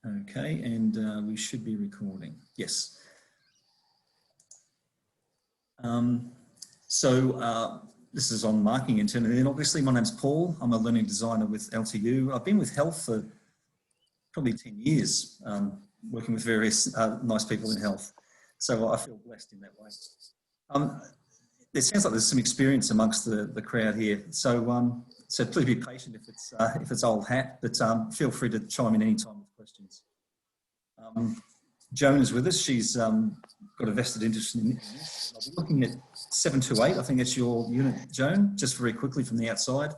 Okay, and we should be recording. Yes. This is on marking and Turnitin. Obviously, my name's Paul. I'm a learning designer with LTU. I've been with Health for probably 10 years, working with various nice people in health. So I feel blessed in that way. It sounds like there's some experience amongst the crowd here. So please be patient if it's old hat, but feel free to chime in anytime with questions. Joan is with us. She's got a vested interest in this. I'll be looking at 728. I think that's your unit, Joan, just very quickly from the outside.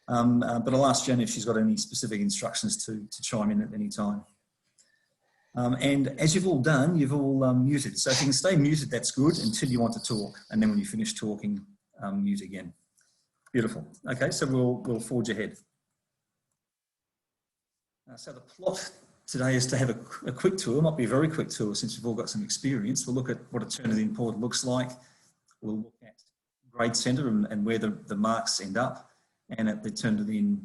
But I'll ask Joan if she's got any specific instructions to chime in at any time. And as you've all done, you've all muted. So if you can stay muted, that's good until you want to talk. And then when you finish talking, mute again. Beautiful. Okay, so we'll forge ahead. So the plot today is to have a quick tour. It might be a very quick tour since we've all got some experience. We'll look at what a Turnitin portal looks like. We'll look at grade centre and where the marks end up, and at the Turnitin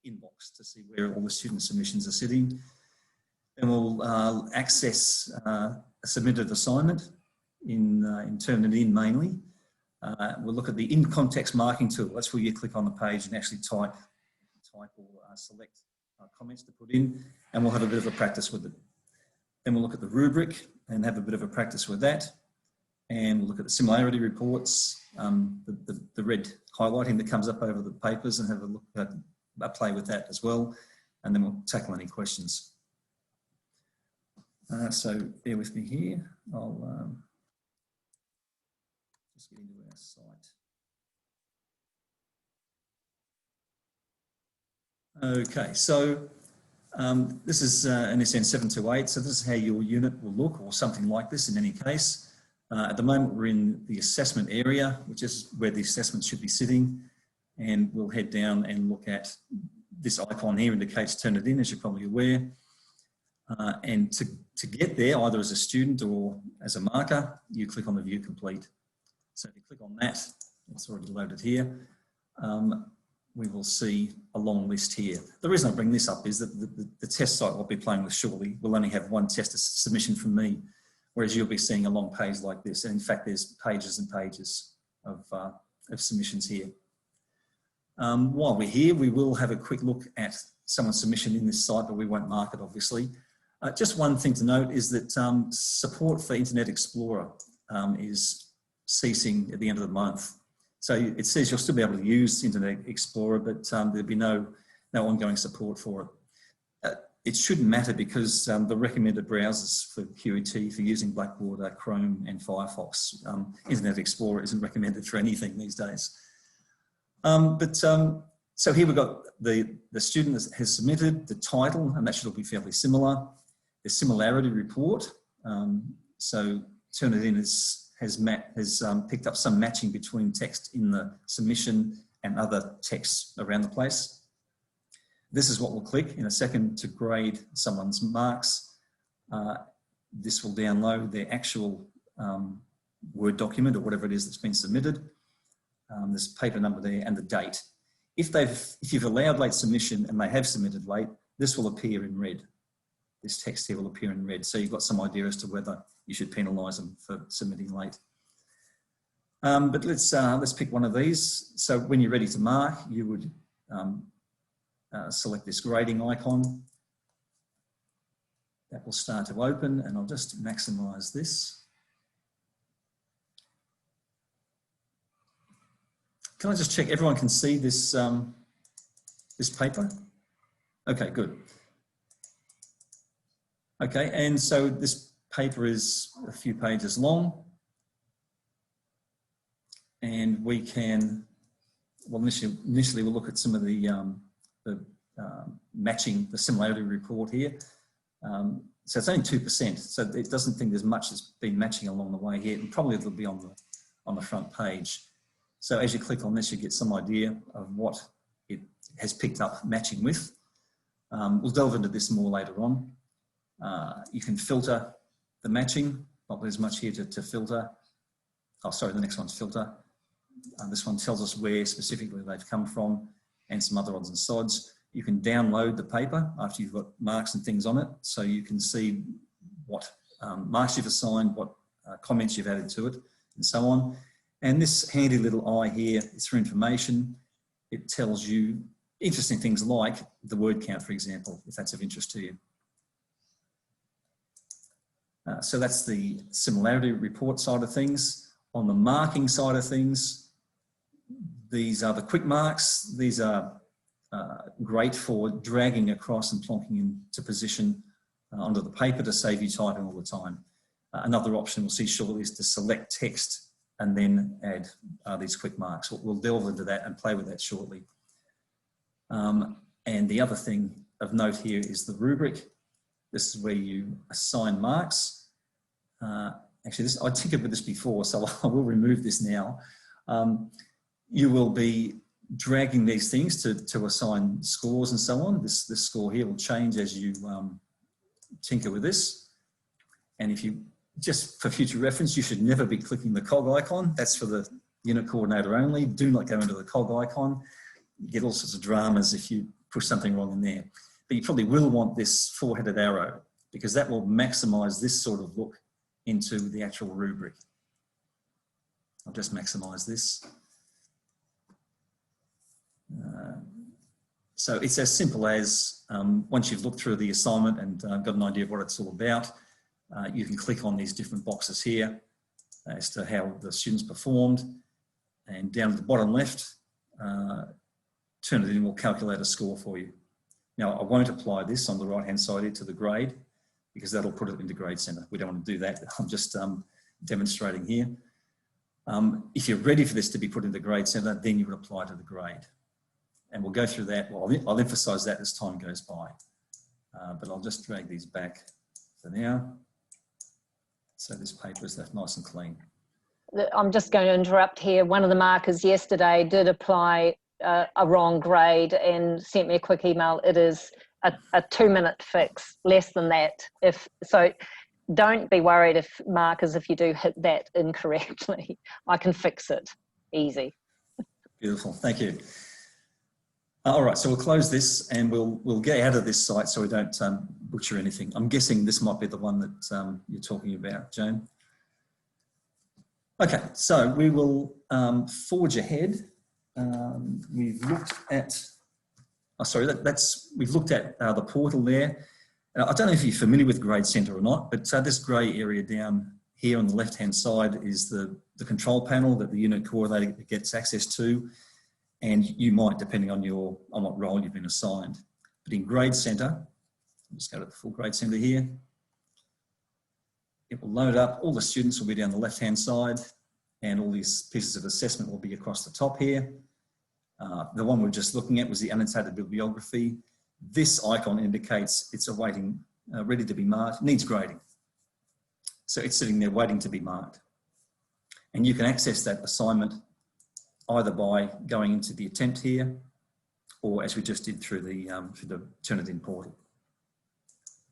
inbox to see where all the student submissions are sitting. Then we'll access a submitted assignment in Turnitin mainly. We'll look at the in-context marking tool. That's where you click on the page and actually type or select comments to put in, and we'll have a bit of a practice with it. Then we'll look at the rubric and have a bit of a practice with that. And we'll look at the similarity reports, the red highlighting that comes up over the papers, and have a look at a play with that as well. And then we'll tackle any questions. So bear with me here. I'll just get into our site. Okay, so this is an SN 728. So this is how your unit will look, or something like this in any case. At the moment, we're in the assessment area, which is where the assessments should be sitting. And we'll head down and look at this icon here, indicates Turnitin, as you're probably aware. And to get there, either as a student or as a marker, you click on the View Complete. So if you click on that, it's already loaded here. We will see a long list here. The reason I bring this up is that the test site I'll be playing with shortly will only have one test submission from me, whereas you'll be seeing a long page like this. And in fact, there's pages and pages of submissions here. While we're here, we will have a quick look at someone's submission in this site, but we won't mark it, obviously. Just one thing to note is that support for Internet Explorer is ceasing at the end of the month. So it says you'll still be able to use Internet Explorer, but there'll be no ongoing support for it. It shouldn't matter because the recommended browsers for QET for using Blackboard are Chrome and Firefox. Internet Explorer isn't recommended for anything these days. So here we've got the student that has submitted, the title, and that should all be fairly similar. The similarity report. So Turnitin has picked up some matching between text in the submission and other texts around the place. This is what we'll click in a second to grade someone's marks. This will download their actual Word document or whatever it is that's been submitted. There's paper number there and the date. If you've allowed late submission and they have submitted late, this will appear in red. This text here will appear in red. So you've got some idea as to whether you should penalise them for submitting late. But let's pick one of these. So when you're ready to mark, you would select this grading icon. That will start to open, and I'll just maximise this. Can I just check everyone can see this, this paper? Okay, good. Okay, and so this paper is a few pages long. And we can, well, initially we'll look at some of the matching, the similarity report here. So it's only 2%, so it doesn't think there's much that's been matching along the way here, and probably it'll be on the front page. So as you click on this, you get some idea of what it has picked up matching with. We'll delve into this more later on. You can filter the matching. Not there's much here to filter. Oh, sorry, the next one's filter. This one tells us where specifically they've come from and some other odds and sods. you can download the paper after you've got marks and things on it, so you can see what marks you've assigned, what comments you've added to it, and so on. And this handy little eye here is for information. It tells you interesting things like the word count, for example, if that's of interest to you. So that's the similarity report side of things. On the marking side of things, these are the quick marks. These are great for dragging across and plonking into position onto the paper to save you typing all the time. Another option we'll see shortly is to select text and then add these quick marks. We'll delve into that and play with that shortly. And the other thing of note here is the rubric. This is where you assign marks. Actually, I tinkered with this before, so I will remove this now. You will be dragging these things to assign scores and so on. This score here will change as you tinker with this. And if you, just for future reference, you should never be clicking the cog icon. That's for the unit coordinator only. Do not go into the cog icon. You get all sorts of dramas if you push something wrong in there. But you probably will want this four-headed arrow, because that will maximize this sort of look into the actual rubric. I'll just maximize this. So it's as simple as once you've looked through the assignment and got an idea of what it's all about, you can click on these different boxes here as to how the students performed, and down at the bottom left, Turnitin will calculate a score for you. Now, I won't apply this on the right-hand side here to the grade, because that'll put it into Grade Centre. We don't want to do that. I'm just demonstrating here. If you're ready for this to be put into Grade Centre, then you would apply to the grade. And we'll go through that. Well, I'll emphasise that as time goes by. But I'll just drag these back for now. So this paper is left nice and clean. I'm just going to interrupt here. One of the markers yesterday did apply a wrong grade and sent me a quick email. It is a 2-minute fix, less than that. So don't be worried if you do hit that incorrectly. I can fix it, easy. Beautiful, thank you. All right, so we'll close this and we'll get out of this site so we don't butcher anything. I'm guessing this might be the one that you're talking about, Joan. Okay, so we will forge ahead. We've looked at, we've looked at the portal there. I don't know if you're familiar with Grade Centre or not, but this grey area down here on the left-hand side is the control panel that the unit coordinator gets access to, and you might, depending on what role you've been assigned. But in Grade Centre, I'll just go to the full Grade Centre here. It will load up. All the students will be down the left-hand side, and all these pieces of assessment will be across the top here. The one we're just looking at was the annotated bibliography. This icon indicates it's awaiting, ready to be marked, needs grading. So it's sitting there waiting to be marked. And you can access that assignment either by going into the attempt here, or as we just did through the Turnitin portal.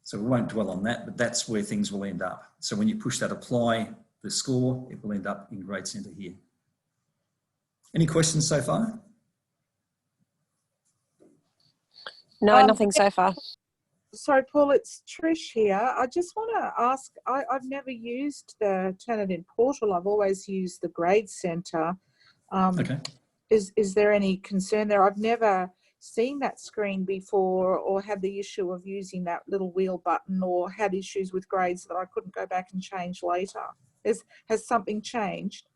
So we won't dwell on that, but that's where things will end up. So when you push that apply the score, it will end up in Grade Centre here. Any questions so far? No, nothing so far. Sorry, Paul, it's Trish here. I just want to ask, I've never used the Turnitin portal. I've always used the Grade Centre. Okay. Is there any concern there? I've never seen that screen before, or had the issue of using that little wheel button, or had issues with grades that I couldn't go back and change later. Has something changed?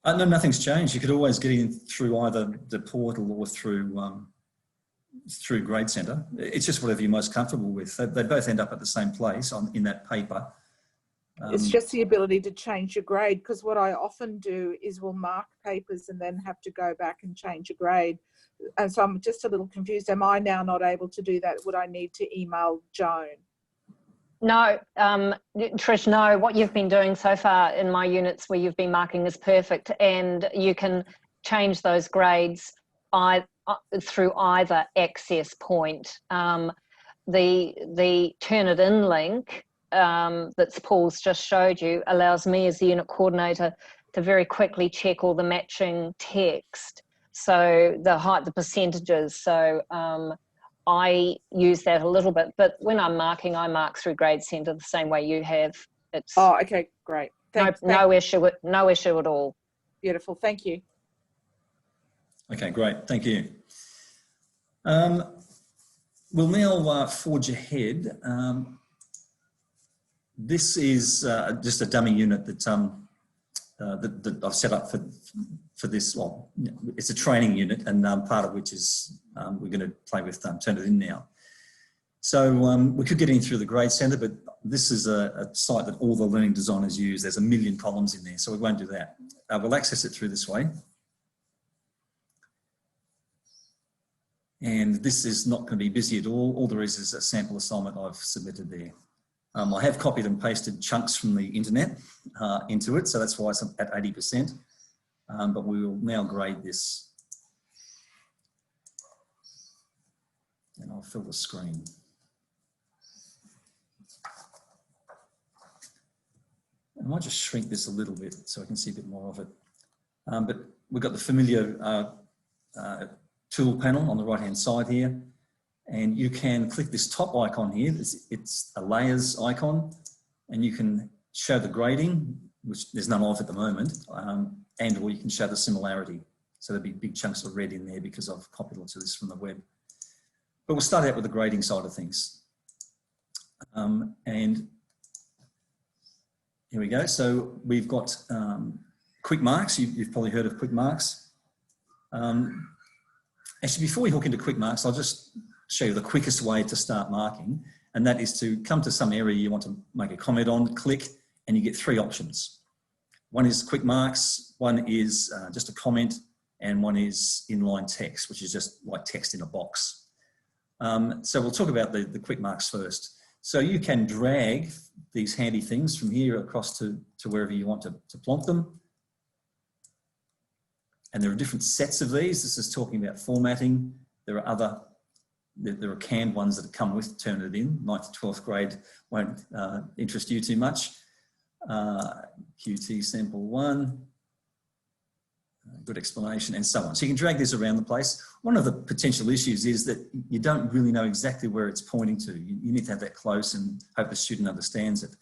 No, nothing's changed. You could always get in through either the portal or through Grade Centre. It's just whatever you're most comfortable with. They both end up at the same place in that paper. It's just the ability to change your grade, because what I often do is we'll mark papers and then have to go back and change a grade. And so I'm just a little confused. Am I now not able to do that? Would I need to email Joan? No, Trish, no. What you've been doing so far in my units where you've been marking is perfect, and you can change those grades through either access point. The Turnitin link that Paul's just showed you allows me as the unit coordinator to very quickly check all the matching text. So the percentages. So I use that a little bit, but when I'm marking, I mark through Grade Centre the same way you have. It's okay, great. no issue at all. Beautiful, thank you. Okay, great, thank you. We'll now forge ahead. This is just a dummy unit that that I've set up for this. Well, it's a training unit, and part of which is we're going to play with Turnitin now. So we could get in through the Grade Centre, but this is a site that all the learning designers use. There's a million columns in there, so we won't do that. We'll access it through this way. And this is not going to be busy at all. All there is a sample assignment I've submitted there. I have copied and pasted chunks from the internet into it, so that's why it's at 80%. But we will now grade this. And I'll fill the screen. I might just shrink this a little bit so I can see a bit more of it. But we've got the familiar tool panel on the right-hand side here. And you can click this top icon here. It's a layers icon, and you can show the grading, which there's none of at the moment, and or you can show the similarity. So there'll be big chunks of red in there because I've copied lots of this from the web. But we'll start out with the grading side of things. And here we go. So we've got quick marks. You've probably heard of quick marks. Actually, before we hook into quick marks, I'll just show you the quickest way to start marking, and that is to come to some area you want to make a comment on, click, and you get three options. One is quick marks, one is just a comment, and one is inline text, which is just like text in a box. So we'll talk about the quick marks first. So you can drag these handy things from here across to wherever you want to plonk them. And there are different sets of these. This is talking about formatting. There are canned ones that come with Turnitin. 9th to 12th grade won't interest you too much. QT sample 1, good explanation, and so on. So you can drag this around the place. One of the potential issues is that you don't really know exactly where it's pointing to. You need to have that close and hope the student understands it.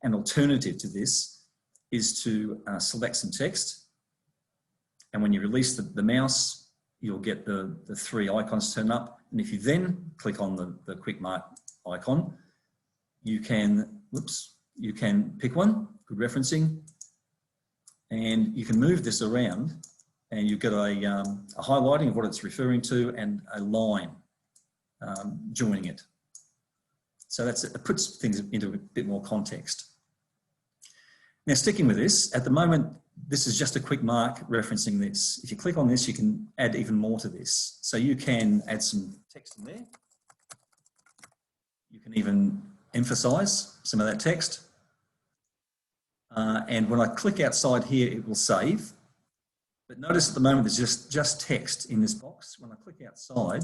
An alternative to this is to select some text. And when you release the mouse, you'll get the three icons turn up. And if you then click on the quick mark icon, you can pick one, good referencing, and you can move this around and you get a highlighting of what it's referring to and a line joining it. So it puts things into a bit more context. Now, sticking with this, at the moment, this is just a quick mark referencing this. If you click on this, you can add even more to this. So you can add some text in there. You can even emphasize some of that text. And when I click outside here, it will save. But notice at the moment, there's just text in this box. When I click outside,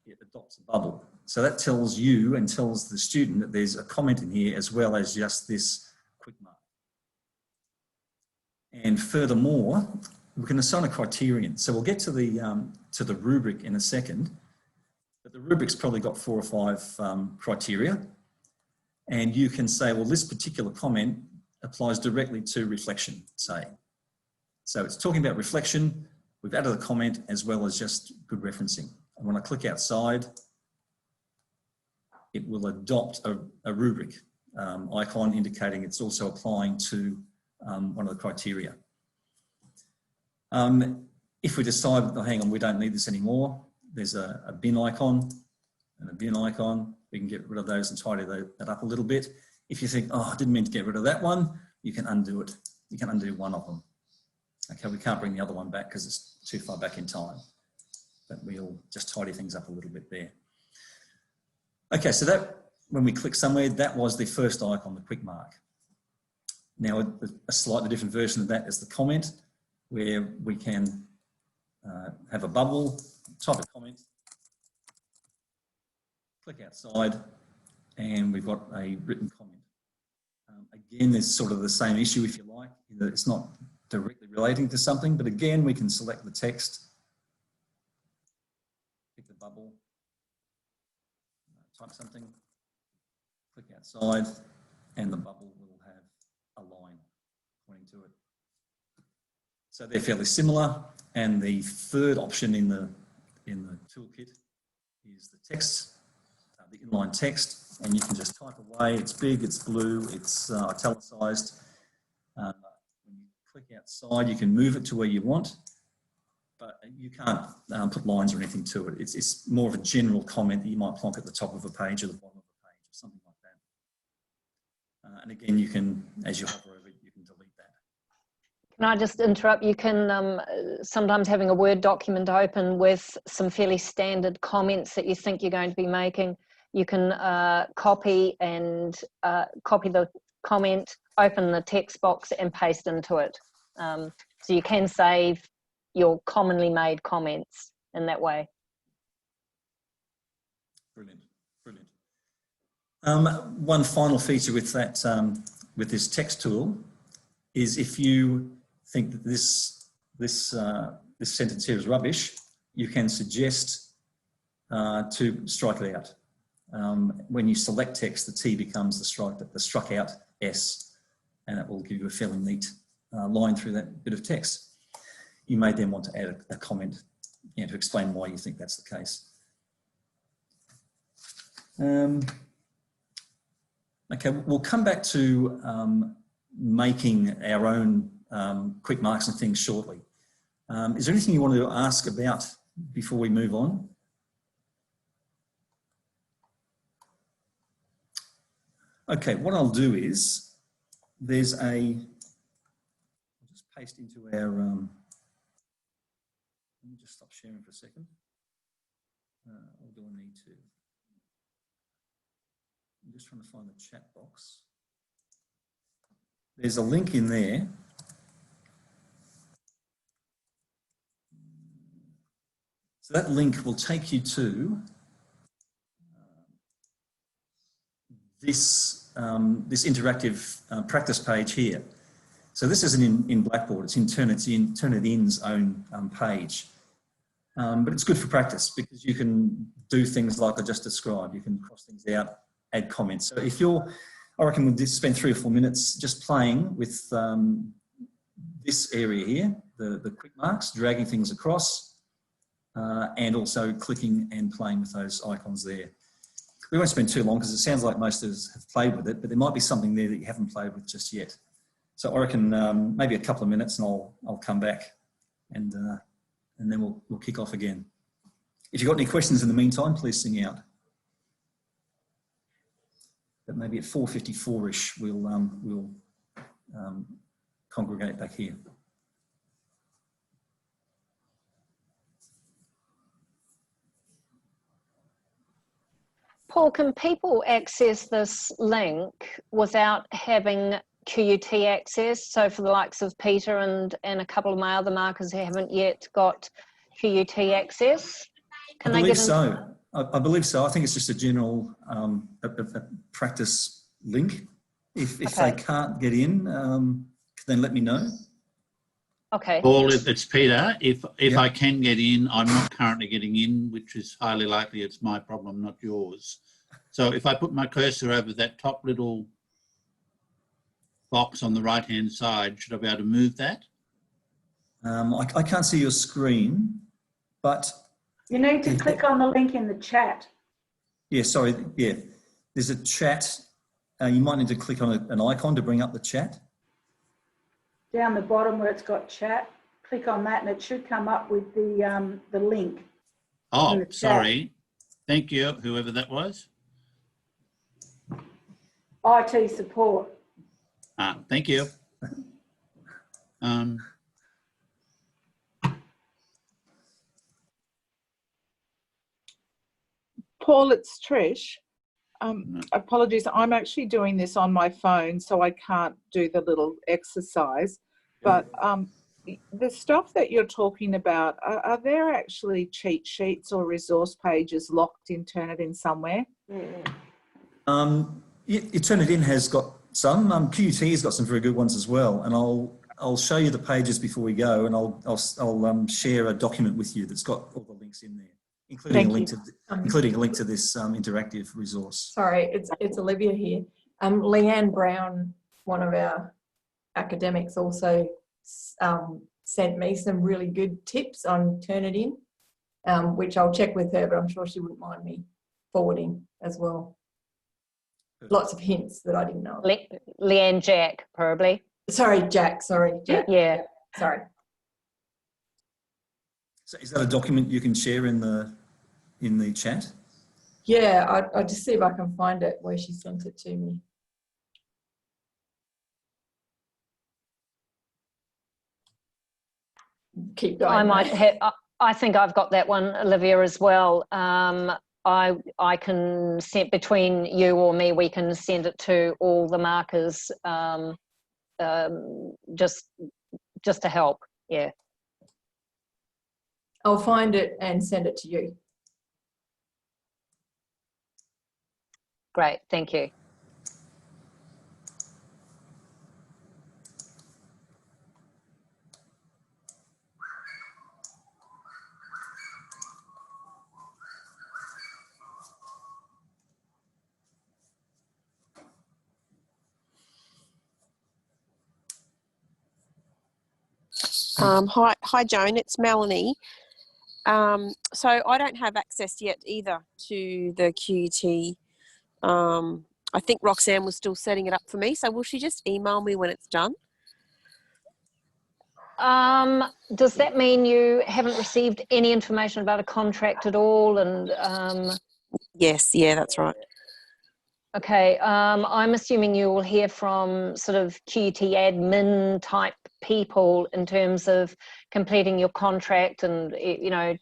it adopts a bubble. So that tells you and tells the student that there's a comment in here as well as just this quick mark. And furthermore, we can assign a criterion. So we'll get to the rubric in a second, but the rubric's probably got 4 or 5 criteria. And you can say, well, this particular comment applies directly to reflection, say. So it's talking about reflection. We've added a comment as well as just good referencing. And when I click outside, it will adopt a rubric icon indicating it's also applying to one of the criteria. If we decide, oh, hang on, we don't need this anymore, there's a bin icon and a bin icon. We can get rid of those and tidy that up a little bit. If you think, oh, I didn't mean to get rid of that one, you can undo it. You can undo one of them. Okay, we can't bring the other one back because it's too far back in time. But we'll just tidy things up a little bit there. Okay, so that, when we click somewhere, that was the first icon, the quick mark. Now, a slightly different version of that is the comment, where we can have a bubble, type a comment, click outside, and we've got a written comment. Again, there's sort of the same issue, if you like, that it's not directly relating to something, but again, we can select the text bubble, type something, click outside, and the bubble will have a line pointing to it. So they're fairly similar. And the third option in the toolkit is the text, the inline text, and you can just type away. It's big, it's blue, it's italicized. When you click outside, you can move it to where you want, but you can't put lines or anything to it. It's more of a general comment that you might plonk at the top of a page or the bottom of a page or something like that. And again, you can, as you hover over it, you can delete that. Can I just interrupt? You can, sometimes having a Word document open with some fairly standard comments that you think you're going to be making, you can copy the comment, open the text box and paste into it. So you can save your commonly made comments in that way. Brilliant, brilliant. One final feature with that, with this text tool, is if you think that this sentence here is rubbish, you can suggest to strike it out. When you select text, the T becomes the struck out S, and it will give you a fairly neat line through that bit of text. You may then want to add a comment, to explain why you think that's the case. Okay, we'll come back to making our own quick marks and things shortly. Is there anything you wanted to ask about before we move on? Okay, what I'll do is I'll just paste into our, let me just stop sharing for a second. Or do I need to? I'm just trying to find the chat box. There's a link in there. So that link will take you to this interactive practice page here. So this isn't in Blackboard, it's in Turnitin's own page. But it's good for practice because you can do things like I just described. You can cross things out, add comments. So if I reckon we'll just spend 3 or 4 minutes just playing with this area here, the quick marks, dragging things across, and also clicking and playing with those icons there. We won't spend too long because it sounds like most of us have played with it, but there might be something there that you haven't played with just yet. So I reckon maybe a couple of minutes and I'll come back and then we'll kick off again. If you've got any questions in the meantime, please sing out. But maybe at 4:54ish, we'll congregate back here. Paul, can people access this link without having QUT access? So for the likes of Peter and a couple of my other markers who haven't yet got QUT access? I believe so. I believe so. I think it's just a general a practice link. If okay. they can't get in, then let me know. Okay. Paul, it's Peter. If Yep. I can get in, I'm not currently getting in, which is highly likely it's my problem, not yours. So if I put my cursor over that top little box on the right-hand side, should I be able to move that? I can't see your screen, but... You need to click on the link in the chat. Yeah, sorry. Yeah, there's a chat. You might need to click on an icon to bring up the chat. Down the bottom where it's got chat, click on that and it should come up with the link. Oh, sorry. Thank you, whoever that was. IT support. Thank you. Paul, it's Trish. Apologies, I'm actually doing this on my phone, so I can't do the little exercise. But the stuff that you're talking about, are there actually cheat sheets or resource pages locked in Turnitin somewhere? Turnitin has got some. QUT has got some very good ones as well, and I'll show you the pages before we go, and I'll share a document with you that's got all the links in there. including Thank a link you. to including a link to this interactive resource. Sorry, it's Olivia here. Leanne Brown, one of our academics, also sent me some really good tips on Turnitin, which I'll check with her, but I'm sure she wouldn't mind me forwarding as well. Lots of hints that I didn't know. Leanne Jack, probably. Sorry, Jack. Sorry, Jack. Yeah. Sorry. So is that a document you can share in the chat? Yeah, I'll just see if I can find it where she sent it to me. Keep going. I might have. I think I've got that one, Olivia, as well. I can send between you or me. We can send it to all the markers, just to help. Yeah. I'll find it and send it to you. Great. Thank you. Hi, Joan. It's Melanie. So I don't have access yet either to the QUT. I think Roxanne was still setting it up for me. So will she just email me when it's done? Does that mean you haven't received any information about a contract at all? And Yes, yeah, that's right. okay, I'm assuming you will hear from sort of QUT admin type people in terms of completing your contract and, you know,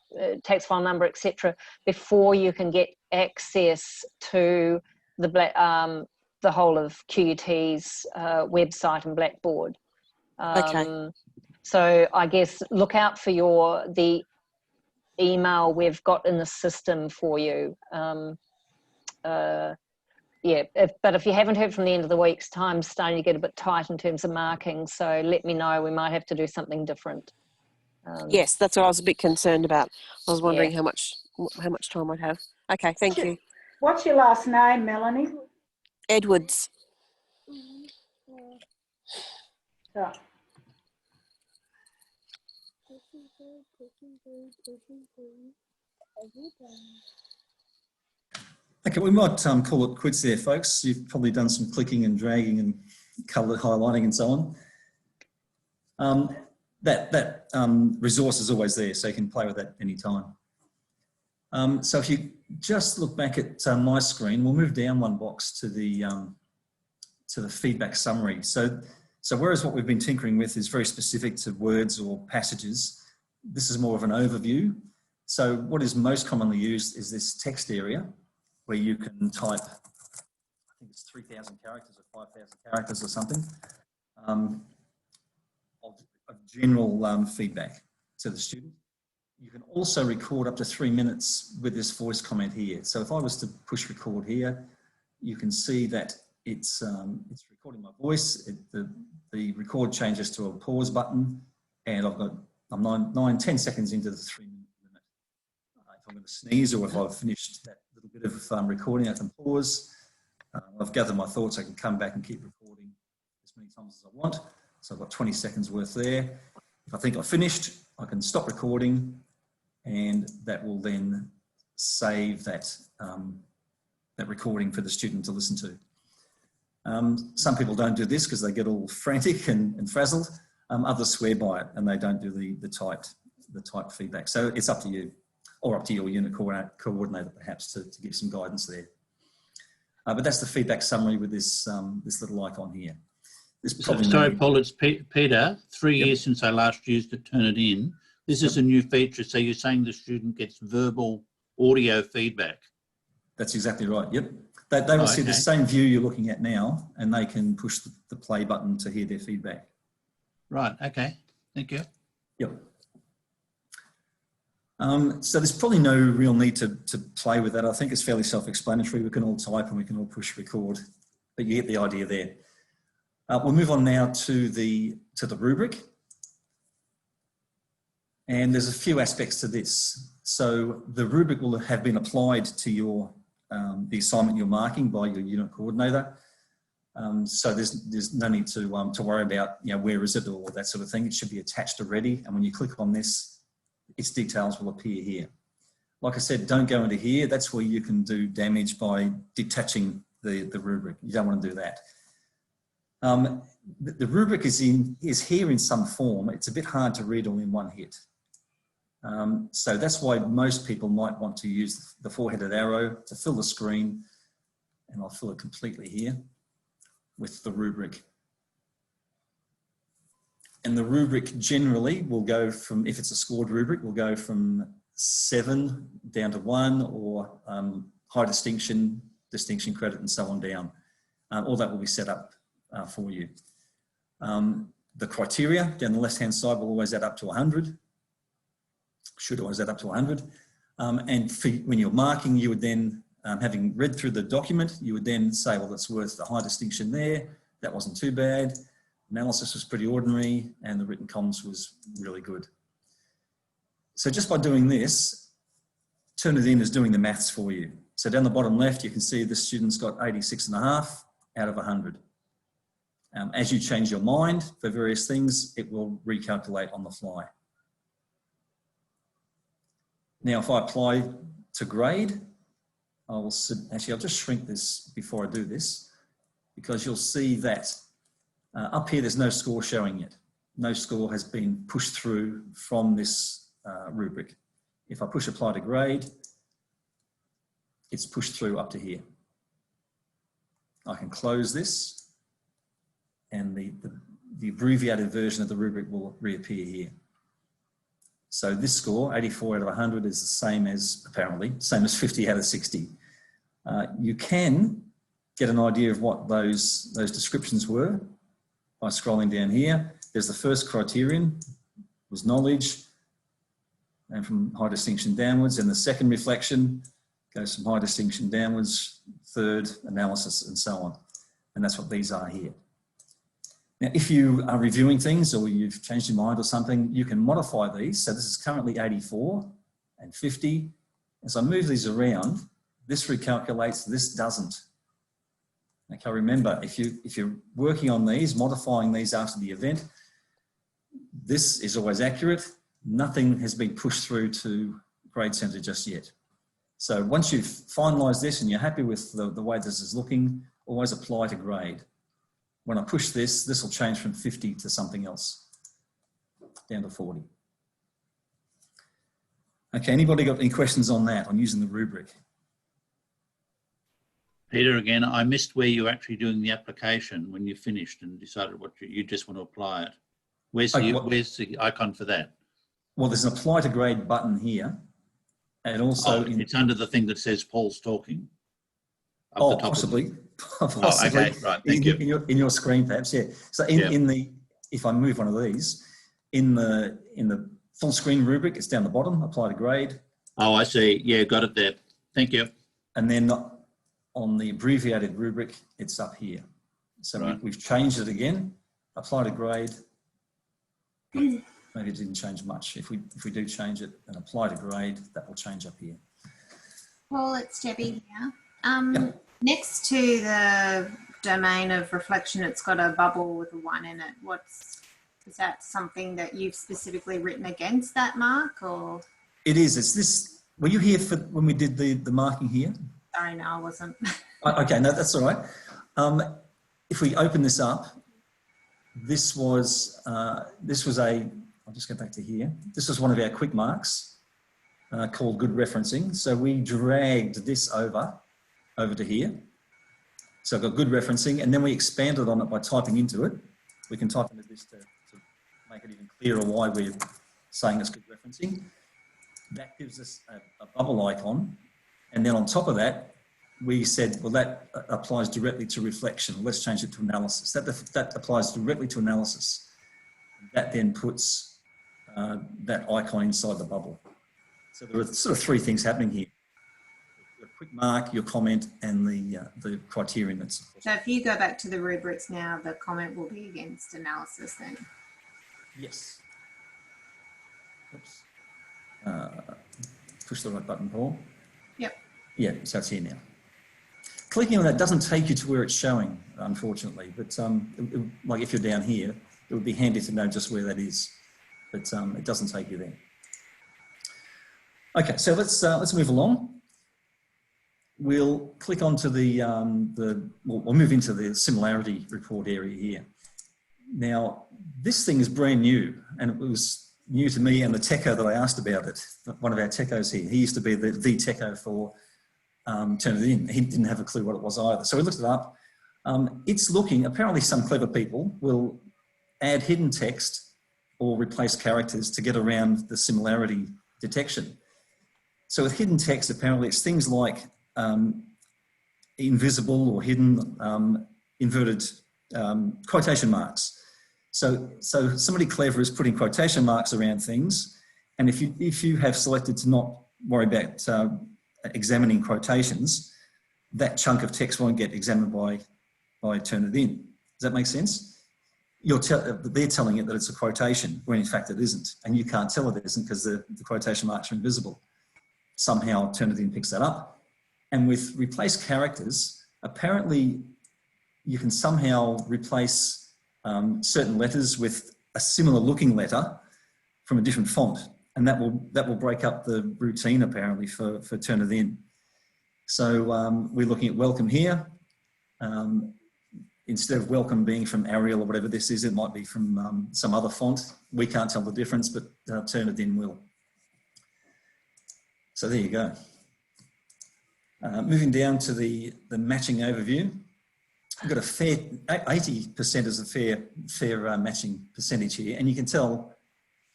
tax file number, etc., before you can get access to the whole of QUT's website and Blackboard. Okay. So I guess look out for the email we've got in the system for you. Yeah, but if you haven't heard from the end of the week's time, it's starting to get a bit tight in terms of marking. So let me know. We might have to do something different. Yes, that's what I was a bit concerned about. I was wondering Yeah. how much time I'd have. Okay, thank you. What's your last name, Melanie? Edwards. So, Okay, we might call it quits there, folks. You've probably done some clicking and dragging and colour highlighting and so on. That resource is always there, so you can play with that any time. So if you just look back at my screen, we'll move down one box to the feedback summary. So whereas what we've been tinkering with is very specific to words or passages, this is more of an overview. So what is most commonly used is this text area, where you can type, I think it's 3,000 characters or 5,000 characters or something, of general feedback to the student. You can also record up to 3 minutes with this voice comment here. So if I was to push record here, you can see that it's recording my voice. The record changes to a pause button, and I'm 10 seconds into the 3 minute limit. If I'm going to sneeze or if I've finished that little bit of recording, I can pause. I've gathered my thoughts. I can come back and keep recording as many times as I want. So I've got 20 seconds worth there. If I think I've finished, I can stop recording, and that will then save that recording for the student to listen to. Some people don't do this because they get all frantic and frazzled. Others swear by it and they don't do the typed feedback. So it's up to you, or up to your unit coordinator perhaps to give some guidance there. But that's the feedback summary with this little icon here. Sorry, Paul, it's Peter. 3 years since I last used it, Turnitin. This is a new feature. So you're saying the student gets verbal audio feedback? That's exactly right, yep. They will see the same view you're looking at now, and they can push the play button to hear their feedback. Right, okay, thank you. Yep. So there's probably no real need to play with that. I think it's fairly self-explanatory. We can all type and we can all push record, but you get the idea there. We'll move on now to the rubric. And there's a few aspects to this. So the rubric will have been applied to your the assignment you're marking by your unit coordinator. So there's no need to worry about, you know, where is it or that sort of thing. It should be attached already. And when you click on this, its details will appear here. Like I said, don't go into here. That's where you can do damage by detaching the rubric. You don't want to do that. The rubric is here in some form. It's a bit hard to read all in one hit. So that's why most people might want to use the four-headed arrow to fill the screen, and I'll fill it completely here with the rubric. And the rubric generally will go from, if it's a scored rubric, will go from 7 down to 1, or high distinction, distinction credit, and so on down. All that will be set up for you. The criteria down the left-hand side will always add up to 100. Should always add up to 100. And when you're marking, you would then, having read through the document, you would then say, well, that's worth the high distinction there. That wasn't too bad. Analysis was pretty ordinary, and the written comms was really good. So just by doing this, Turnitin is doing the maths for you. So down the bottom left, you can see the student's got 86.5 out of 100. As you change your mind for various things, it will recalculate on the fly. Now, if I apply to grade, I'll just shrink this before I do this, because you'll see that up here, there's no score showing yet. No score has been pushed through from this rubric. If I push apply to grade, it's pushed through up to here. I can close this, and the abbreviated version of the rubric will reappear here. So this score, 84 out of 100, is the same as, apparently, same as 50 out of 60. You can get an idea of what those descriptions were by scrolling down here. There's the first criterion, was knowledge, and from high distinction downwards, and the second reflection goes from high distinction downwards, third, analysis, and so on. And that's what these are here. Now, if you are reviewing things or you've changed your mind or something, you can modify these. So this is currently 84 and 50. As I move these around, this recalculates, this doesn't. Okay, remember, if you're working on these, modifying these after the event, this is always accurate. Nothing has been pushed through to Grade Centre just yet. So once you've finalised this and you're happy with the way this is looking, always apply to grade. When I push this, this will change from 50 to something else, down to 40. Okay, anybody got any questions on that, on using the rubric? Peter, again, I missed where you're actually doing the application when you finished and decided what you just want to apply it. Where's the icon for that? Well, there's an apply to grade button here. And also it's under the thing that says Paul's talking. Possibly. Okay, right, thank you. In your screen, perhaps, yeah. So if I move one of these, in the full screen rubric, it's down the bottom, apply to grade. Oh, I see. Yeah, got it there. Thank you. And then on the abbreviated rubric, it's up here. So we've changed it again, apply to grade. Maybe it didn't change much. If we do change it and apply to grade, that will change up here. Paul, it's Debbie here. Next to the domain of reflection, it's got a bubble with a 1 in it. Is that something that you've specifically written against that mark, or? It is. It's this. Were you here for when we did the marking here? Sorry, no, I wasn't. Okay, no, that's all right. If we open this up, this was I'll just go back to here. This was one of our quick marks called good referencing. So we dragged this over to here. So I've got good referencing, and then we expanded on it by typing into it. We can type into this to make it even clearer why we're saying it's good referencing. That gives us a bubble icon. And then on top of that, we said, well, that applies directly to reflection. Let's change it to analysis. That applies directly to analysis. That then puts that icon inside the bubble. So there are sort of three things happening here. Your quick mark, your comment, and the criterion that's. So if you go back to the rubrics now, the comment will be against analysis then? Yes. Oops. push the right button, Paul. Yep. Yeah, so it's here now. Clicking on that doesn't take you to where it's showing, unfortunately, but like if you're down here, it would be handy to know just where that is, but it doesn't take you there. Okay, so let's move along. We'll click onto we'll move into the similarity report area here. Now, this thing is brand new, and it was new to me and the techo that I asked about it. One of our techos here, he used to be the techo for Turnitin. He didn't have a clue what it was either. So we looked it up. It's looking, apparently some clever people will add hidden text or replace characters to get around the similarity detection. So with hidden text, apparently it's things like invisible or hidden inverted quotation marks. So somebody clever is putting quotation marks around things, and if you have selected to not worry about examining quotations, that chunk of text won't get examined by Turnitin. Does that make sense? They're telling it that it's a quotation when in fact it isn't, and you can't tell it isn't because the quotation marks are invisible. Somehow Turnitin picks that up. And with replace characters, apparently you can somehow replace certain letters with a similar looking letter from a different font, and that will break up the routine apparently for Turnitin. So we're looking at welcome here. Instead of welcome being from Arial or whatever this is, it might be from some other font. We can't tell the difference, but Turnitin will. So there you go. Moving down to the matching overview. We've got a fair, 80% is a fair matching percentage here, and you can tell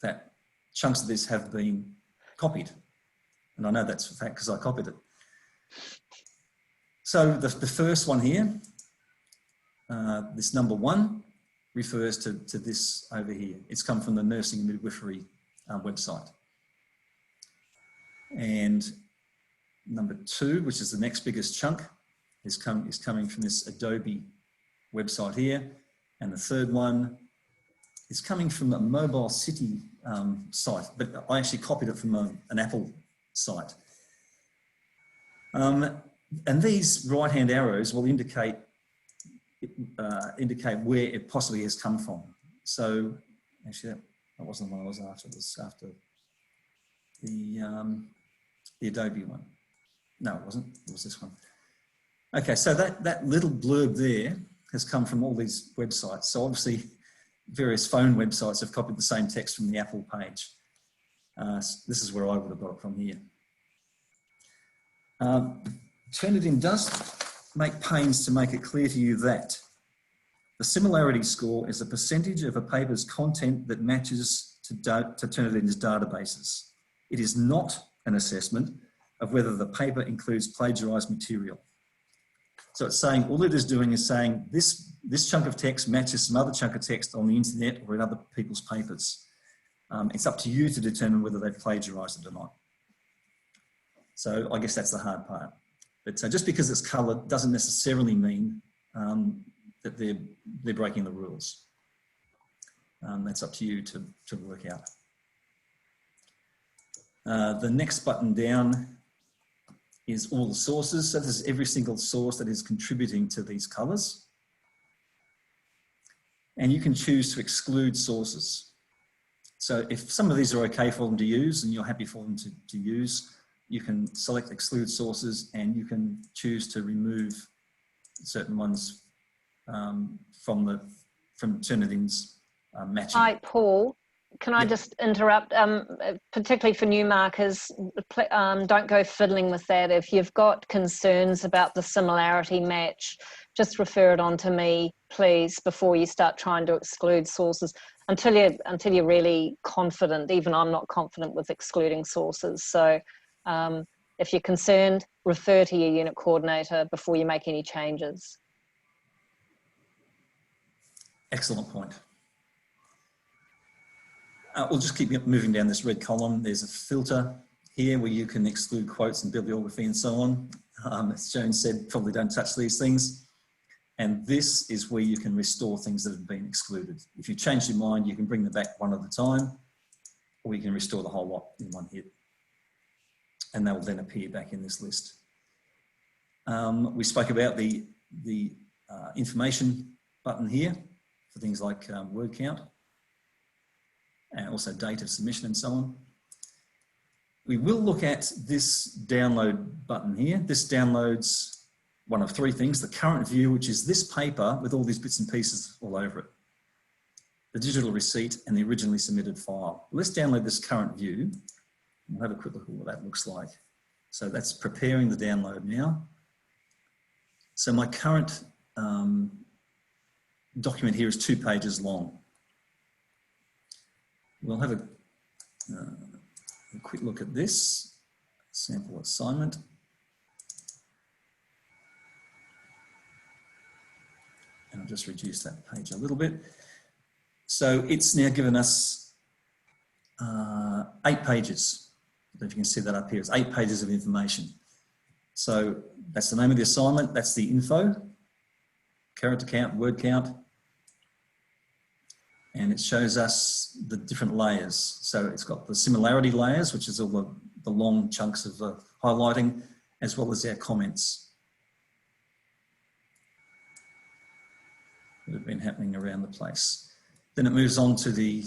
that chunks of this have been copied. And I know that's a fact because I copied it. So the first one here, this number 1, refers to this over here. It's come from the nursing and midwifery website. And number 2, which is the next biggest chunk, is coming from this Adobe website here. And the third one is coming from a Mobile City site, but I actually copied it from an Apple site. And these right-hand arrows will indicate where it possibly has come from. So actually that wasn't the one I was after, it was after the Adobe one. No, it wasn't, it was this one. Okay, so that little blurb there has come from all these websites. So obviously various phone websites have copied the same text from the Apple page. This is where I would have got it from here. Turnitin does make pains to make it clear to you that the similarity score is a percentage of a paper's content that matches to Turnitin's databases. It is not an assessment of whether the paper includes plagiarised material. So it's saying, all it is doing is saying this chunk of text matches some other chunk of text on the internet or in other people's papers. It's up to you to determine whether they've plagiarised it or not. So I guess that's the hard part. But just because it's coloured doesn't necessarily mean that they're breaking the rules. That's up to you to work out. The next button down is all the sources. So this is every single source that is contributing to these colours. And you can choose to exclude sources. So if some of these are okay for them to use and you're happy for them to use, you can select exclude sources and you can choose to remove certain ones from Turnitin's matching. Hi, Paul. Can I just interrupt? Particularly for new markers, don't go fiddling with that. If you've got concerns about the similarity match, just refer it on to me, please, before you start trying to exclude sources. Until you're really confident. Even I'm not confident with excluding sources. So if you're concerned, refer to your unit coordinator before you make any changes. Excellent point. We'll just keep moving down this red column. There's a filter here where you can exclude quotes and bibliography and so on. As Joan said, probably don't touch these things. And this is where you can restore things that have been excluded. If you change your mind, you can bring them back one at a time, or you can restore the whole lot in one hit. and they will then appear back in this list. We spoke about the information button here for things like word count and also date of submission and so on. We will look at this download button here. This downloads one of three things: the current view, which is this paper with all these bits and pieces all over it, the digital receipt, and the originally submitted file. Let's download this current view. We'll have a quick look at what that looks like. So that's preparing the download now. So my current document here is 2 pages long. We'll have a quick look at this sample assignment. And I'll just reduce that page a little bit. So it's now given us 8 pages. I don't know if you can see that up here. It's 8 pages of information. So that's the name of the assignment. That's the info, character count, word count. And it shows us the different layers. So it's got the similarity layers, which is all the long chunks of highlighting, as well as our comments that have been happening around the place. Then it moves on to the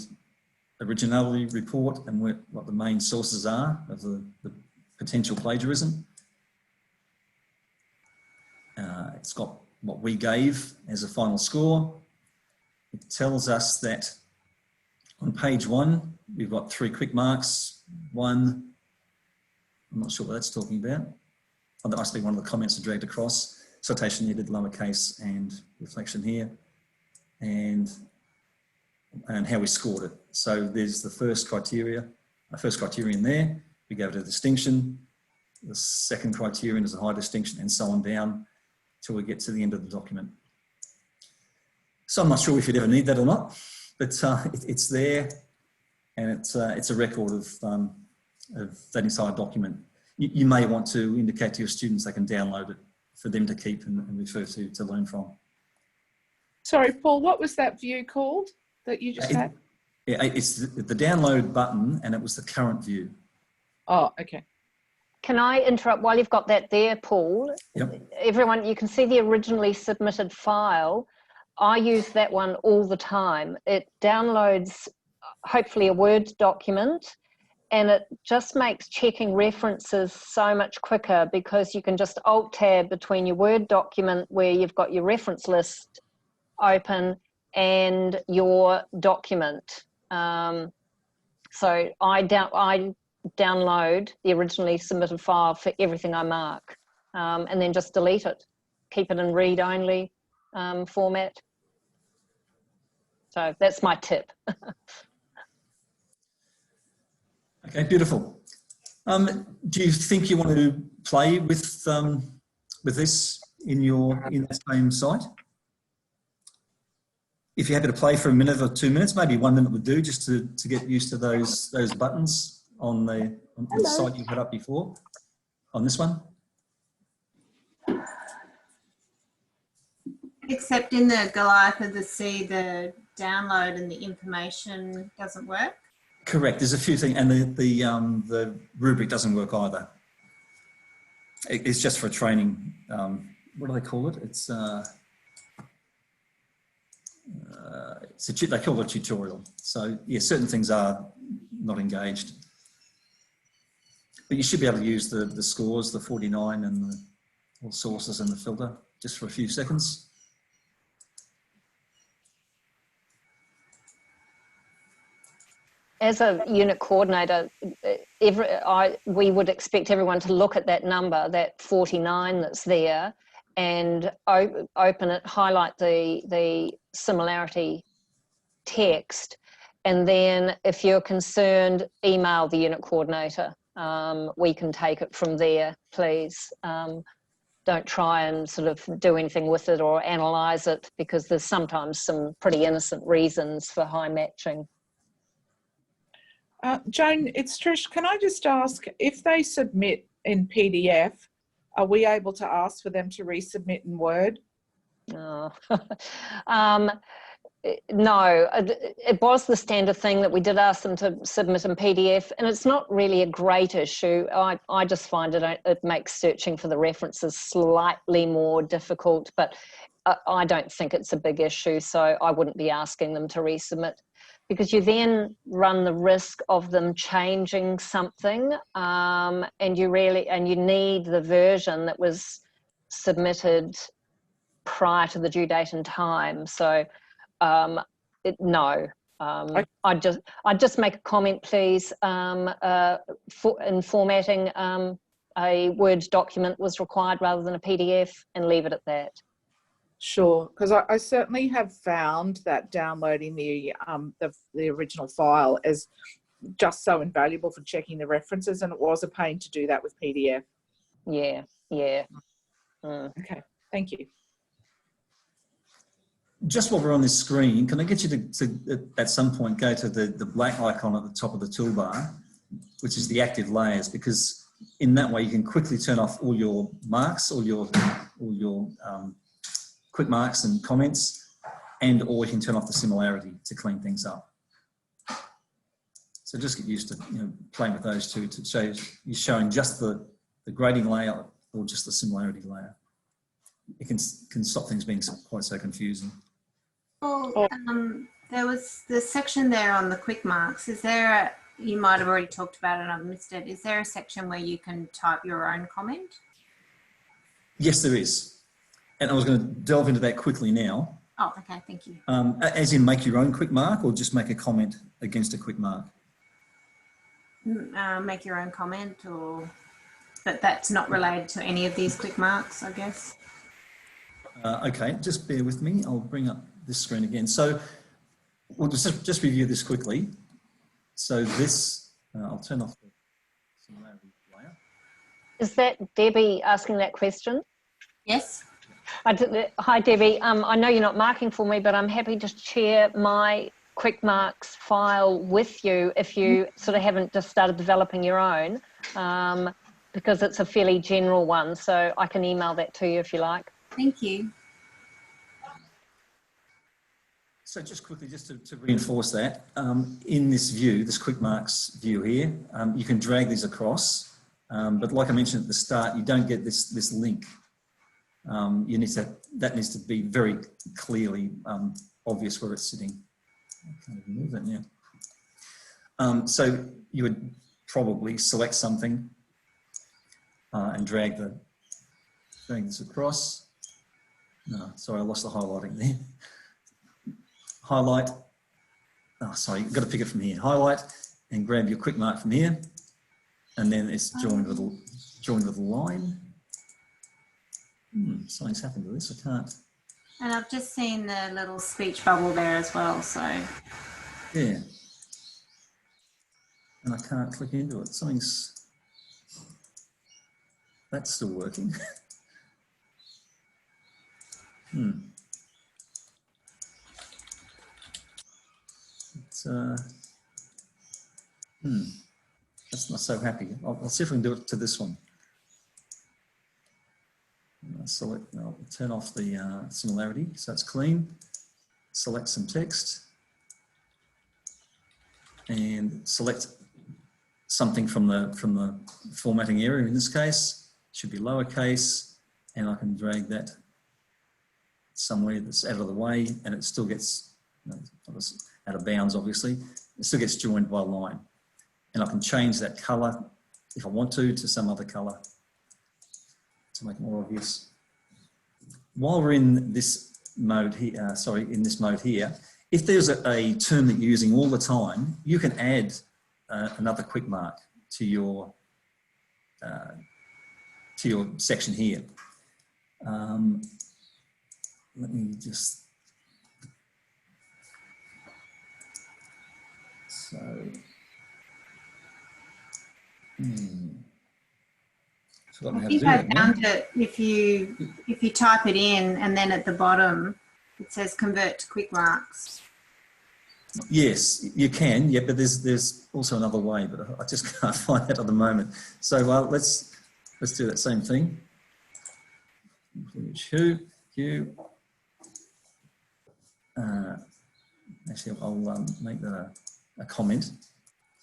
originality report and what the main sources are of the potential plagiarism. It's got what we gave as a final score. It tells us that on page 1, we've got 3 quick marks. 1, I'm not sure what that's talking about. Oh, that must be one of the comments I dragged across. Citation needed, lowercase, and reflection here. And how we scored it. So there's the first criterion there. We gave it a distinction. The second criterion is a high distinction, and so on down till we get to the end of the document. So I'm not sure if you'd ever need that or not, but it's there, and it's a record of that entire document. You may want to indicate to your students they can download it for them to keep and refer to learn from. Sorry, Paul, what was that view called that you just had? Yeah, it's the download button, and it was the current view. Oh, okay. Can I interrupt while you've got that there, Paul? Yep. Everyone, you can see the originally submitted file. I use that one all the time. It downloads hopefully a Word document, and it just makes checking references so much quicker because you can just Alt-Tab between your Word document where you've got your reference list open and your document. So I download the originally submitted file for everything I mark, and then just delete it, keep it in read-only format. So that's my tip. Okay, beautiful. Do you think you want to play with this in that same site? If you're happy to play for a minute or 2 minutes, maybe 1 minute would do, just to get used to those buttons on the site you had up before. On this one. Except in the Goliath of the Sea, the download and the information doesn't work. Correct. There's a few things, and the rubric doesn't work either. It's just for training. What do they call it? They call it a tutorial. So yeah, certain things are not engaged, but you should be able to use the scores, the 49 and all sources and the filter just for a few seconds. As a unit coordinator, we would expect everyone to look at that number, that 49 that's there, and open it, highlight the similarity text, and then if you're concerned, email the unit coordinator. We can take it from there, please. Don't try and sort of do anything with it or analyse it, because there's sometimes some pretty innocent reasons for high matching. Joan, it's Trish. Can I just ask, if they submit in PDF, are we able to ask for them to resubmit in Word? Oh. No, it was the standard thing that we did ask them to submit in PDF, and it's not really a great issue. I just find it makes searching for the references slightly more difficult, but I don't think it's a big issue, so I wouldn't be asking them to resubmit, because you then run the risk of them changing something, and you need the version that was submitted prior to the due date and time. So no. I'd just make a comment, please. In formatting, a Word document was required rather than a PDF, and leave it at that. Sure, because I certainly have found that downloading the original file is just so invaluable for checking the references, and it was a pain to do that with PDF. Yeah. Okay, thank you. Just while we're on this screen, can I get you to at some point go to the black icon at the top of the toolbar, which is the active layers, because in that way you can quickly turn off all your marks, all your quick marks and comments, or you can turn off the similarity to clean things up. So just get used to playing with those two to show you're showing just the grading layer or just the similarity layer. It can stop things being quite so confusing. Well, there was the section there on the quick marks. Is there you might have already talked about it and I've missed it. Is there a section where you can type your own comment? Yes, there is. And I was going to delve into that quickly now. Oh, okay, thank you. As in make your own quick mark or just make a comment against a quick mark? Make your own comment, but that's not related to any of these quick marks, I guess. Okay, just bear with me. I'll bring up this screen again. So we'll just review this quickly. So this, I'll turn off the similarity layer. Is that Debbie asking that question? Yes. Hi, Debbie. I know you're not marking for me, but I'm happy to share my quick marks file with you if you sort of haven't just started developing your own, because it's a fairly general one. So I can email that to you if you like. Thank you. So just quickly, just to reinforce that, in this view, this quick marks view here, you can drag these across, but like I mentioned at the start, you don't get this link. That needs to be very clearly obvious where it's sitting. I can't even move that now. So you would probably select something and drag this across. No, sorry, I lost the highlighting there. Highlight. Oh, sorry, you've got to pick it from here. Highlight and grab your quick mark from here, and then it's joined with a line. Something's happened to this. I can't. And I've just seen the little speech bubble there as well. So yeah, and I can't click into it. That's still working. That's not so happy. I'll see if we can do it to this one. I'll turn off the similarity so it's clean. Select some text and select something from the formatting area. In this case, it should be lowercase, and I can drag that somewhere that's out of the way, and it still gets out of bounds. Obviously, it still gets joined by a line, and I can change that color if I want to some other color to make it more obvious. While we're in this mode here, if there's a term that you're using all the time, you can add another quick mark to your section here. Let me just. I think I found it if you type it in and then at the bottom it says convert to quick marks. Yes, you can. Yeah, but there's also another way, but I just can't find that at the moment. So let's do that same thing. actually, I'll make that a comment.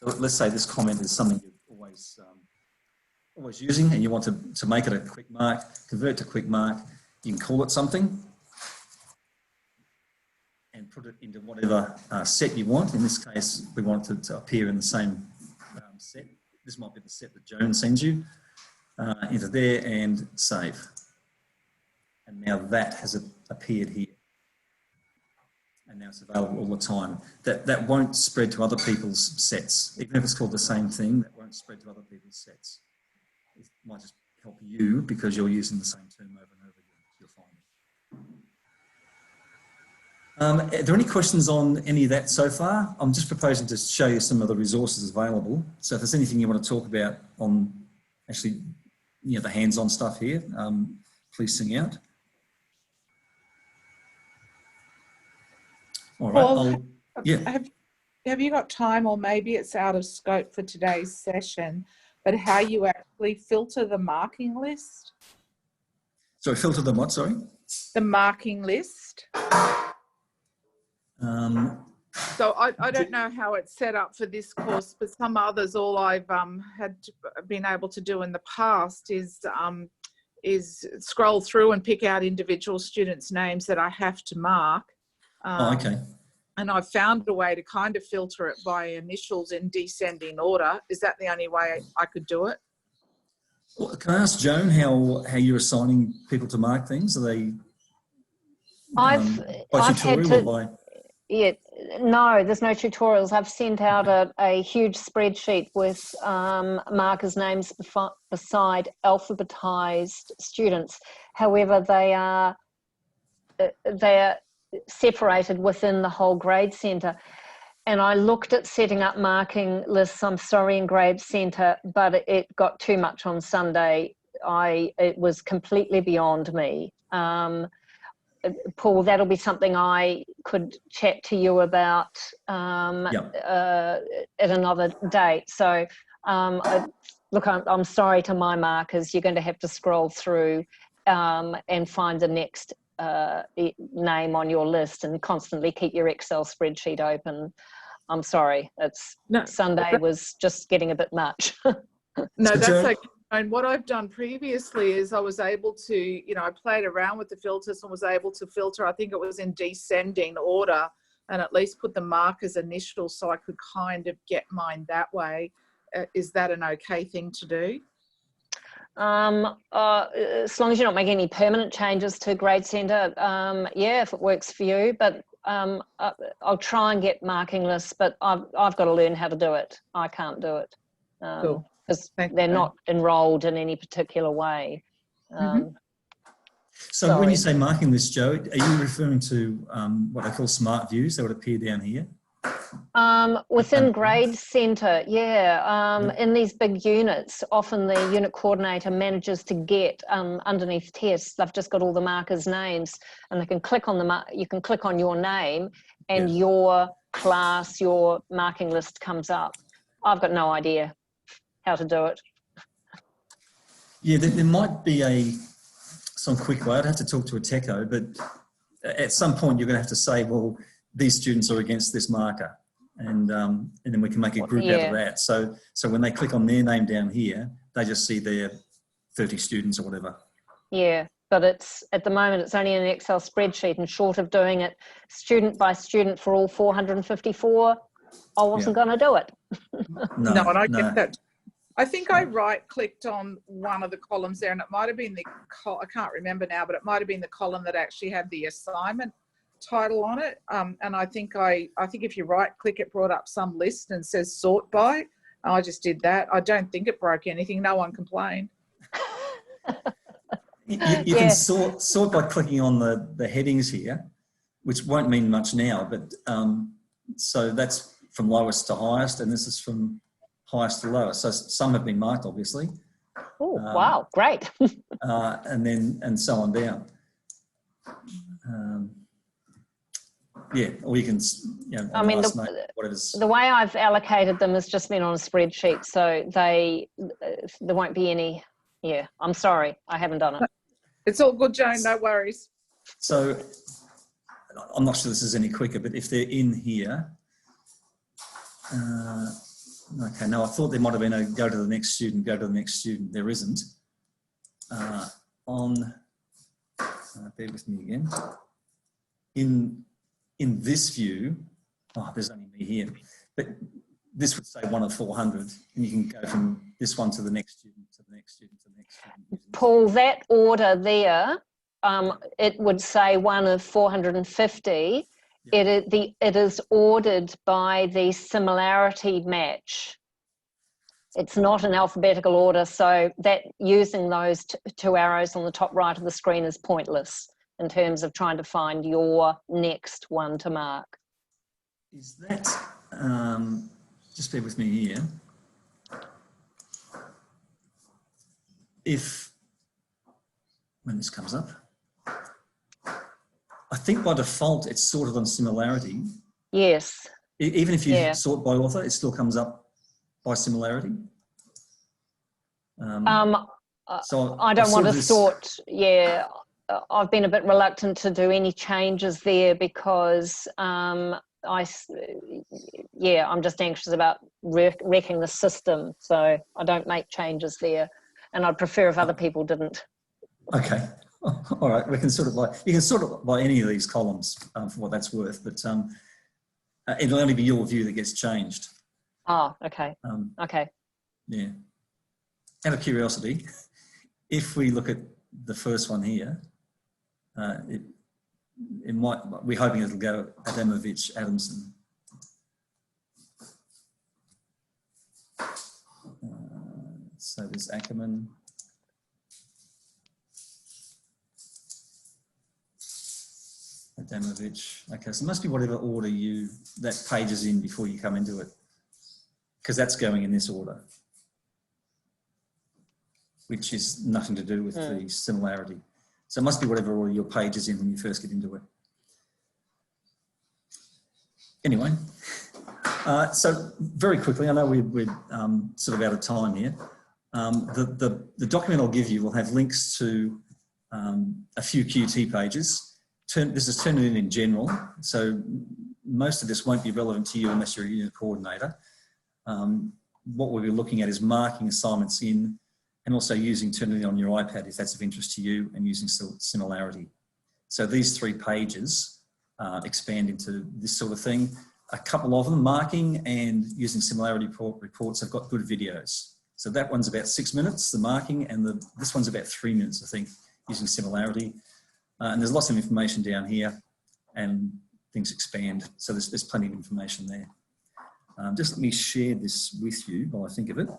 So let's say this comment is something you're always using, and you want to make it a quick mark, convert to quick mark. You can call it something and put it into whatever set you want. In this case, we want it to appear in the same set. This might be the set that Joan sends you. Enter there and save. And now that has appeared here. And now it's available all the time. That won't spread to other people's sets. Even if it's called the same thing, that won't spread to other people's sets. It might just help you because you're using the same term over and over again. You'll find it. Are there any questions on any of that so far? I'm just proposing to show you some of the resources available. So if there's anything you want to talk about on actually, the hands-on stuff here, please sing out. All right. Paul, yeah. Have you got time, or maybe it's out of scope for today's session, but how you actually filter the marking list? So filter the what, sorry? The marking list. So I don't know how it's set up for this course, but some others, all I've been able to do in the past is scroll through and pick out individual students' names that I have to mark. Okay. And I've found a way to kind of filter it by initials in descending order. Is that the only way I could do it? Well, can I ask Joan how you're assigning people to mark things? Are they by tutorial or by? Yeah, no, there's no tutorials. I've sent out a huge spreadsheet with markers' names beside alphabetized students. However, they're separated within the whole grade centre. And I looked at setting up marking lists, I'm sorry, in grade centre, but it got too much on Sunday. It was completely beyond me. Paul, that'll be something I could chat to you about at another date. So look, I'm sorry to my markers. You're going to have to scroll through and find the next name on your list and constantly keep your Excel spreadsheet open. I'm sorry. Sunday was just getting a bit much. No, that's okay. And what I've done previously is I was able to, I played around with the filters and was able to filter, I think it was in descending order, and at least put the markers initials so I could kind of get mine that way. Is that an okay thing to do? As long as you don't make any permanent changes to grade centre, yeah, if it works for you. But I'll try and get marking lists, but I've got to learn how to do it. I can't do it. Cool. Because they're not enrolled in any particular way. So when you say marking list, Joe, are you referring to what I call smart views that would appear down here? Within grade centre, yeah. In these big units, often the unit coordinator manages to get underneath tests, they've just got all the markers' names, and they can click on you can click on your name and your class, your marking list comes up. I've got no idea how to do it. Yeah, there might be some quick way. I'd have to talk to a techo, but at some point you're going to have to say, well, these students are against this marker, and then we can make a group out of that. So when they click on their name down here, they just see their 30 students or whatever. Yeah, but at the moment it's only an Excel spreadsheet, and short of doing it student by student for all 454, I wasn't going to do it. No, and I get that. I think I right-clicked on one of the columns there, and it might have been I can't remember now, but it might have been the column that actually had the assignment title on it. And I think if you right-click, it brought up some list and says sort by. I just did that. I don't think it broke anything. No one complained. You can sort by clicking on the headings here, which won't mean much now, but so that's from lowest to highest, and this is from highest to lowest. So some have been marked, obviously. Oh, wow, great. and so on down. Yeah, or you can, I mean, the way I've allocated them has just been on a spreadsheet, so there won't be any. Yeah, I'm sorry, I haven't done it. It's all good, Jane. No worries. So I'm not sure this is any quicker, but if they're in here, okay, no, I thought there might have been a go to the next student, go to the next student. There isn't. Bear with me again. In this view, there's only me here, but this would say 1 of 400, and you can go from this one to the next student, to the next student, to the next student. Paul, that order there, it would say 1 of 450. Yeah. It is ordered by the similarity match. It's not an alphabetical order, so that using those two arrows on the top right of the screen is pointless in terms of trying to find your next one to mark. Is that, just bear with me here. When this comes up, I think by default it's sorted on similarity. Yes. Even if you sort by author, it still comes up by similarity. So I don't want to sort, I've been a bit reluctant to do any changes there because I'm just anxious about wrecking the system, so I don't make changes there, and I'd prefer if other people didn't. Okay, all right. We can sort it you can sort it by any of these columns for what that's worth, but it'll only be your view that gets changed. Oh, okay. Okay. Yeah. Out of curiosity, if we look at the first one here, it might. We're hoping it'll go Adamovich, Adamson. So there's Ackerman. Adamovich. Okay, so it must be whatever order that page is in before you come into it, because that's going in this order, which is nothing to do with the similarity. So it must be whatever order your page is in when you first get into it. Anyway, so very quickly, I know we're sort of out of time here. The document I'll give you will have links to a few QT pages. This is Turnitin in general, so most of this won't be relevant to you unless you're a unit coordinator. What we'll be looking at is marking assignments in, and also using Turnitin on your iPad if that's of interest to you, and using similarity. So these 3 pages expand into this sort of thing. A couple of them, marking and using similarity reports, have got good videos. So that one's about 6 minutes, the marking, and this one's about 3 minutes, I think, using similarity. And there's lots of information down here, and things expand. So there's plenty of information there. Just let me share this with you while I think of it.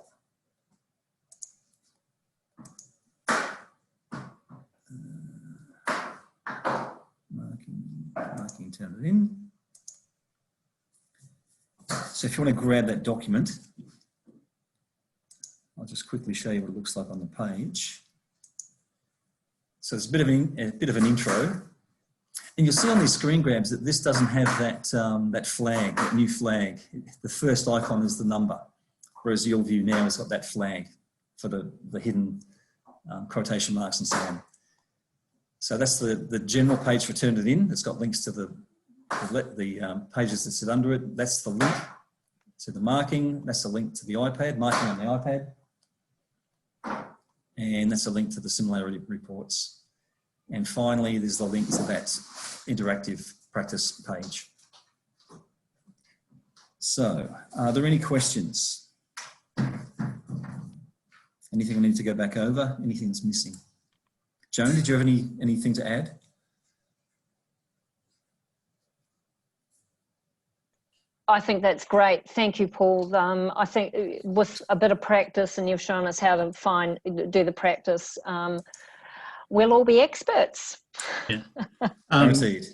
Marking Turnitin. So if you want to grab that document, I'll just quickly show you what it looks like on the page. So it's a bit of an intro, and you'll see on these screen grabs that this doesn't have that flag, that new flag. The first icon is the number, whereas your view now has got that flag for the hidden quotation marks and so on. So that's the general page for Turnitin. It's got links to the pages that sit under it. That's the link to the marking. That's the link to the iPad, marking on the iPad. And that's a link to the similarity reports. And finally, there's the link to that interactive practice page. So, are there any questions? Anything I need to go back over? Anything that's missing? Joan, did you have anything to add? I think that's great. Thank you, Paul. I think with a bit of practice, and you've shown us how to do the practice, we'll all be experts. Yeah. Guaranteed.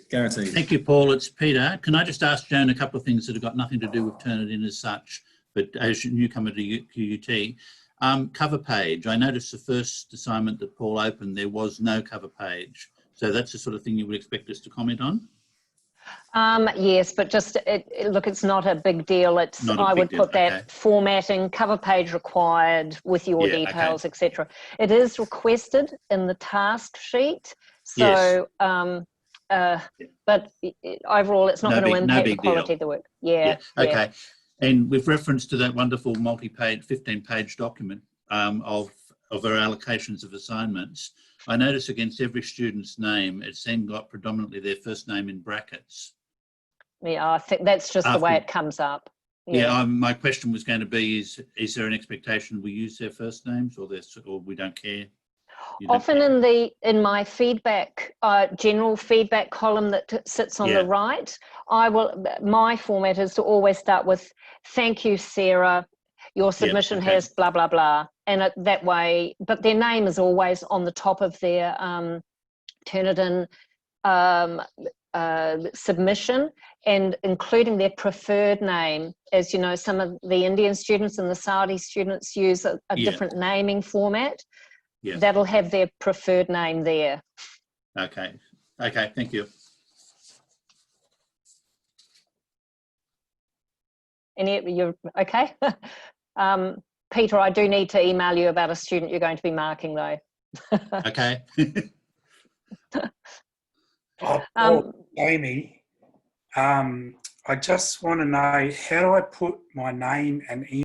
Thank you, Paul. It's Peter. Can I just ask Joan a couple of things that have got nothing to do with Turnitin as such, but as a newcomer to QUT? Cover page. I noticed the first assignment that Paul opened, there was no cover page. So that's the sort of thing you would expect us to comment on? Yes, but just look, it's not a big deal. I would put that formatting, cover page required with your details, etc. It is requested in the task sheet, so but overall, it's not No going to big- no impact the big quality deal. of the work. Yeah. Okay. And with reference to that wonderful multi-page, 15-page document of our allocations of assignments, I notice against every student's name, it's then got predominantly their first name in brackets. Yeah, I think that's just the way it comes up. Yeah, my question was going to be: is there an expectation we use their first names, or we don't care? Often in my feedback, general feedback column that sits on the right, my format is to always start with "Thank you, Sarah. Your submission has blah blah blah," and that way. But their name is always on the top of their Turnitin submission, and including their preferred name. As you know, some of the Indian students and the Saudi students use a different naming format. Yeah. That'll have their preferred name there. Okay. Okay. Thank you. You're okay? Peter, I do need to email you about a student you're going to be marking, though. Okay. Amy, I just want to know, how do I put my name and email